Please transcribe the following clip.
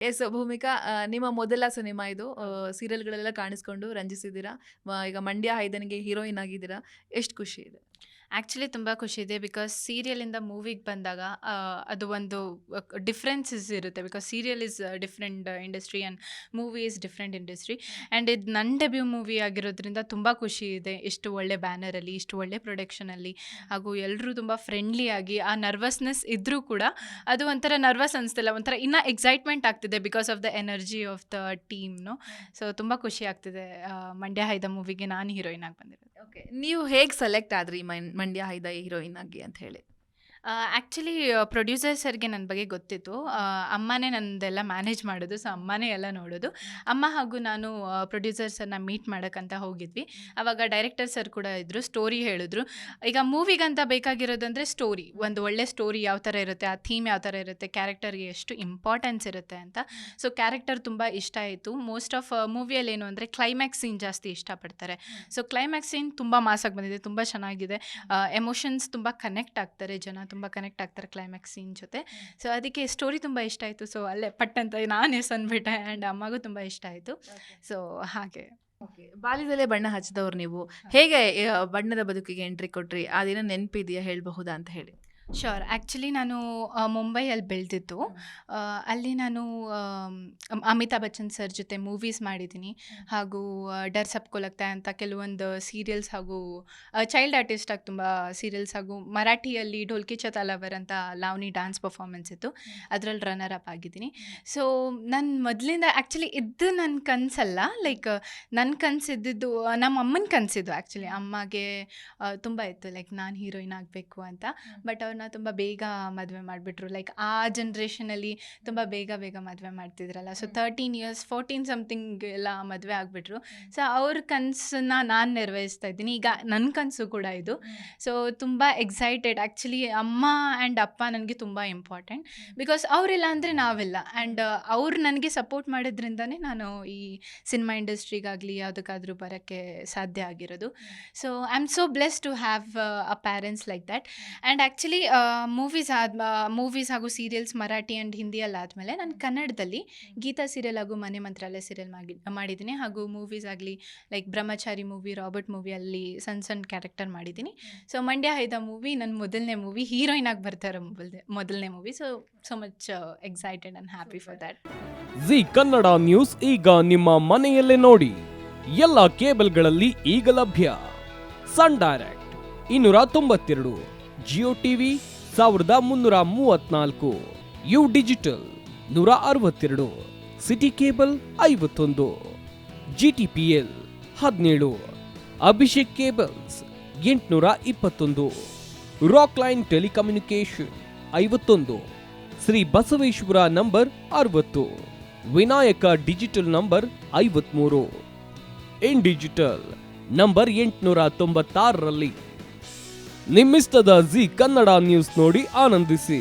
S Bhoomika, ನಿಮ್ಮ ಮೊದಲ cinema ಇದು. ಸೀರಿಯಲ್‌ಗಳೆಲ್ಲ ಕಾಣಿಸ್ಕೊಂಡು ರಂಜಿಸಿದ್ದೀರಾ. ಈಗ ಮಂಡ್ಯ ಹೈದನಿಗೆ ಹೀರೋಯಿನ್ ಆಗಿದ್ದೀರಾ. ಎಷ್ಟು ಖುಷಿ ಇದೆ? ಆ್ಯಕ್ಚುಲಿ ತುಂಬ ಖುಷಿ ಇದೆ. ಬಿಕಾಸ್ ಸೀರಿಯಲಿಂದ ಮೂವಿಗೆ ಬಂದಾಗ ಅದು ಒಂದು ಡಿಫ್ರೆನ್ಸಸ್ ಇರುತ್ತೆ. Because serial is different industry and movie is different industry. And ಇದು ನನ್ನ ಡೆಬ್ಯೂ ಮೂವಿ ಆಗಿರೋದ್ರಿಂದ ತುಂಬ ಖುಷಿ ಇದೆ. ಇಷ್ಟು ಒಳ್ಳೆ ಬ್ಯಾನರಲ್ಲಿ, ಇಷ್ಟು ಒಳ್ಳೆ ಪ್ರೊಡಕ್ಷನಲ್ಲಿ, ಹಾಗೂ ಎಲ್ಲರೂ ತುಂಬ ಫ್ರೆಂಡ್ಲಿ ಆಗಿ, ಆ ನರ್ವಸ್ನೆಸ್ ಇದ್ದರೂ ಕೂಡ ಅದು ಒಂಥರ ನರ್ವಸ್ ಅನಿಸ್ತಿಲ್ಲ, ಒಂಥರ ಇನ್ನೂ ಎಕ್ಸೈಟ್ಮೆಂಟ್ ಆಗ್ತಿದೆ because of the energy of the ಟೀಮ್ನು. ಸೊ ತುಂಬ ಖುಷಿ ಆಗ್ತಿದೆ ಮಂಡ್ಯ ಹೈದ ಮೂವಿಗೆ ನಾನು ಹೀರೋಯಿನ್ ಆಗಿ ಬಂದಿರೋದು. ಓಕೆ, ನೀವು ಹೇಗೆ ಸೆಲೆಕ್ಟ್ ಆದ್ರಿ ಮಂಡ್ಯ ಹೈದ ಹೀರೋಯಿನ್ ಆಗಿ ಅಂತ ಹೇಳಿ? ಆ್ಯಕ್ಚುಲಿ ಪ್ರೊಡ್ಯೂಸರ್ ಸರ್ಗೆ ನನ್ನ ಬಗ್ಗೆ ಗೊತ್ತಿತ್ತು. ಅಮ್ಮನೇ ನನ್ನದೆಲ್ಲ ಮ್ಯಾನೇಜ್ ಮಾಡೋದು. ಸೊ ಅಮ್ಮನೇ ಎಲ್ಲ ನೋಡೋದು. ಅಮ್ಮ ಹಾಗೂ ನಾನು ಪ್ರೊಡ್ಯೂಸರ್ ಸರ್ನ ಮೀಟ್ ಮಾಡೋಕ್ಕಂತ ಹೋಗಿದ್ವಿ. ಆವಾಗ ಡೈರೆಕ್ಟರ್ ಸರ್ ಕೂಡ ಇದ್ದರು. ಸ್ಟೋರಿ ಹೇಳಿದ್ರು. ಈಗ ಮೂವಿಗಂತ ಬೇಕಾಗಿರೋದಂದರೆ ಸ್ಟೋರಿ, ಒಂದು ಒಳ್ಳೆ ಸ್ಟೋರಿ ಯಾವ ಥರ ಇರುತ್ತೆ, ಆ ಥೀಮ್ ಯಾವ ಥರ ಇರುತ್ತೆ, ಕ್ಯಾರೆಕ್ಟರ್ಗೆ ಎಷ್ಟು ಇಂಪಾರ್ಟೆನ್ಸ್ ಇರುತ್ತೆ ಅಂತ. ಸೊ ಕ್ಯಾರೆಕ್ಟರ್ ತುಂಬ ಇಷ್ಟ ಆಯಿತು. ಮೋಸ್ಟ್ ಆಫ್ ಮೂವಿಯಲ್ಲಿ ಏನು ಅಂದರೆ ಕ್ಲೈಮ್ಯಾಕ್ಸ್ ಸೀನ್ ಜಾಸ್ತಿ ಇಷ್ಟಪಡ್ತಾರೆ. ಸೊ ಕ್ಲೈಮ್ಯಾಕ್ಸ್ ಸೀನ್ ತುಂಬ ಮಾಸಾಗಿ ಬಂದಿದೆ, ತುಂಬ ಚೆನ್ನಾಗಿದೆ. ಎಮೋಷನ್ಸ್ ತುಂಬ ಕನೆಕ್ಟ್ ಆಗ್ತಾರೆ, ಜನ ತುಂಬ ಕನೆಕ್ಟ್ ಆಗ್ತಾರೆ ಕ್ಲೈಮ್ಯಾಕ್ಸ್ ಸೀನ್ ಜೊತೆ. ಸೊ ಅದಕ್ಕೆ ಸ್ಟೋರಿ ತುಂಬ ಇಷ್ಟ ಆಯಿತು. ಸೊ ಅಲ್ಲೇ ಪಟ್ಟಂತ ನಾನು ಎಸ್ ಅಂದ್ಬಿಟ್ಟೆ. ಆ್ಯಂಡ್ ಅಮ್ಮಗೂ ತುಂಬ ಇಷ್ಟ ಆಯಿತು. ಸೊ ಹಾಗೆ. ಓಕೆ, ಬಾಲ್ಯದಲ್ಲೇ ಬಣ್ಣ ಹಚ್ಚಿದವ್ರು ನೀವು. ಹೇಗೆ ಬಣ್ಣದ ಬದುಕಿಗೆ ಎಂಟ್ರಿ ಕೊಟ್ರಿ? ಆ ದಿನ ನೆನಪಿದೆಯಾ, ಹೇಳಬಹುದಾ ಅಂತ ಹೇಳಿ? ಶ್ಯೂರ್. ಆ್ಯಕ್ಚುಲಿ ನಾನು ಮುಂಬೈಯಲ್ಲಿ ಬೆಳೆದಿದ್ದು. ಅಲ್ಲಿ ನಾನು ಅಮಿತಾಬ್ ಬಚ್ಚನ್ ಸರ್ ಜೊತೆ ಮೂವೀಸ್ ಮಾಡಿದ್ದೀನಿ. ಹಾಗೂ ಡರ್ ಸಬ್ಕೋ ಲಗ್ತಾ ಅಂತ ಕೆಲವೊಂದು ಸೀರಿಯಲ್ಸ್, ಹಾಗೂ ಚೈಲ್ಡ್ ಆರ್ಟಿಸ್ಟ್ ಆಗಿ ತುಂಬ ಸೀರಿಯಲ್ಸ್, ಹಾಗೂ ಮರಾಠಿಯಲ್ಲಿ ಢೋಲ್ಕಿ ಚತಾಲವರ್ ಅಂತ ಲಾವಣಿ ಡ್ಯಾನ್ಸ್ ಪರ್ಫಾರ್ಮೆನ್ಸ್ ಇತ್ತು, ಅದರಲ್ಲಿ ರನ್ನರ್ ಅಪ್ ಆಗಿದ್ದೀನಿ. ಸೊ ನನ್ನ ಮೊದಲಿಂದ ಆ್ಯಕ್ಚುಲಿ ಇದು ನನ್ನ ಕನಸಲ್ಲ. ಲೈಕ್ ನನ್ನ ಕನಸಿದ್ದು ನಮ್ಮ ಅಮ್ಮನ ಕನಸಿದ್ದು. ಆ್ಯಕ್ಚುಲಿ ಅಮ್ಮಗೆ ತುಂಬ ಇತ್ತು, ಲೈಕ್ ನಾನು ಹೀರೋಯಿನ್ ಆಗಬೇಕು ಅಂತ. ಬಟ್ ಅವ್ರನ್ನ ತುಂಬ ಬೇಗ ಮದುವೆ ಮಾಡಿಬಿಟ್ರು. ಲೈಕ್ ಆ ಜನ್ರೇಷನಲ್ಲಿ ತುಂಬ ಬೇಗ ಮದುವೆ ಮಾಡ್ತಿದ್ರಲ್ಲ. ಸೊ 13 ಇಯರ್ಸ್ 14 ಸಮಥಿಂಗ್ ಎಲ್ಲ ಮದುವೆ ಆಗಿಬಿಟ್ರು. ಸೊ ಅವ್ರ ಕನಸನ್ನ ನಾನು ನೆರವೇರಿಸ್ತಾ ಇದ್ದೀನಿ. ಈಗ ನನ್ನ ಕನಸು ಕೂಡ ಇದು. ಸೊ ತುಂಬ ಎಕ್ಸೈಟೆಡ್. ಆ್ಯಕ್ಚುಲಿ ಅಮ್ಮ ಆ್ಯಂಡ್ ಅಪ್ಪ ನನಗೆ ತುಂಬ ಇಂಪಾರ್ಟೆಂಟ್. ಬಿಕಾಸ್ ಅವರಿಲ್ಲ ಅಂದರೆ ನಾವಿಲ್ಲ. ಆ್ಯಂಡ್ ಅವ್ರು ನನಗೆ ಸಪೋರ್ಟ್ ಮಾಡಿದ್ರಿಂದನೇ ನಾನು ಈ ಸಿನಿಮಾ ಇಂಡಸ್ಟ್ರಿಗಾಗಲಿ ಯಾವುದಕ್ಕಾದ್ರೂ ಬರೋಕ್ಕೆ ಸಾಧ್ಯ ಆಗಿರೋದು. So I am so blessed to have a parents like that. And actually movies ಹಾಗೂ ಸೀರಿಯಲ್ಸ್ ಮರಾಠಿ ಆ್ಯಂಡ್ ಹಿಂದಿಯಲ್ಲಿ ಆದಮೇಲೆ ನಾನು ಕನ್ನಡದಲ್ಲಿ ಗೀತಾ ಸೀರಿಯಲ್ ಹಾಗೂ ಮನೆ ಮಂತ್ರಾಲಯ ಸೀರಿಯಲ್ ಮಾಡಿದ್ದೀನಿ. ಹಾಗೂ ಮೂವೀಸ್ ಆಗಲಿ ಲೈಕ್ ಬ್ರಹ್ಮಚಾರಿ ಮೂವಿ, ರಾಬರ್ಟ್ ಮೂವಿಯಲ್ಲಿ ಸಣ್ಣ ಕ್ಯಾರೆಕ್ಟರ್ ಮಾಡಿದ್ದೀನಿ. ಸೊ ಮಂಡ್ಯ ಹೈದ ಮೂವಿ ನನ್ನ ಮೊದಲನೇ ಮೂವಿ, ಹೀರೋಯಿನ್ ಆಗಿ ಬರ್ತಾರೋ ಮೊದಲನೇ movie. So much excited and happy for that. Zee Kannada news ಈಗ ನಿಮ್ಮ ಮನೆಯಲ್ಲೇ ನೋಡಿ. ಎಲ್ಲ ಕೇಬಲ್ಗಳಲ್ಲಿ ಈಗ ಲಭ್ಯ. Sun Direct 292, Jio TV 1334, U digital 162, city cable 51, GTPL 17, Abhishek cables 821, rock line telecommunication 51, Shri Basaveshwara number 60, Vinayaka digital number 53, in digital number 896ರಲ್ಲಿ. ನಿಮ್ಮಿಸ್ತದ ಜಿ ಕನ್ನಡ ನ್ಯೂಸ್ ನೋಡಿ ಆನಂದಿಸಿ.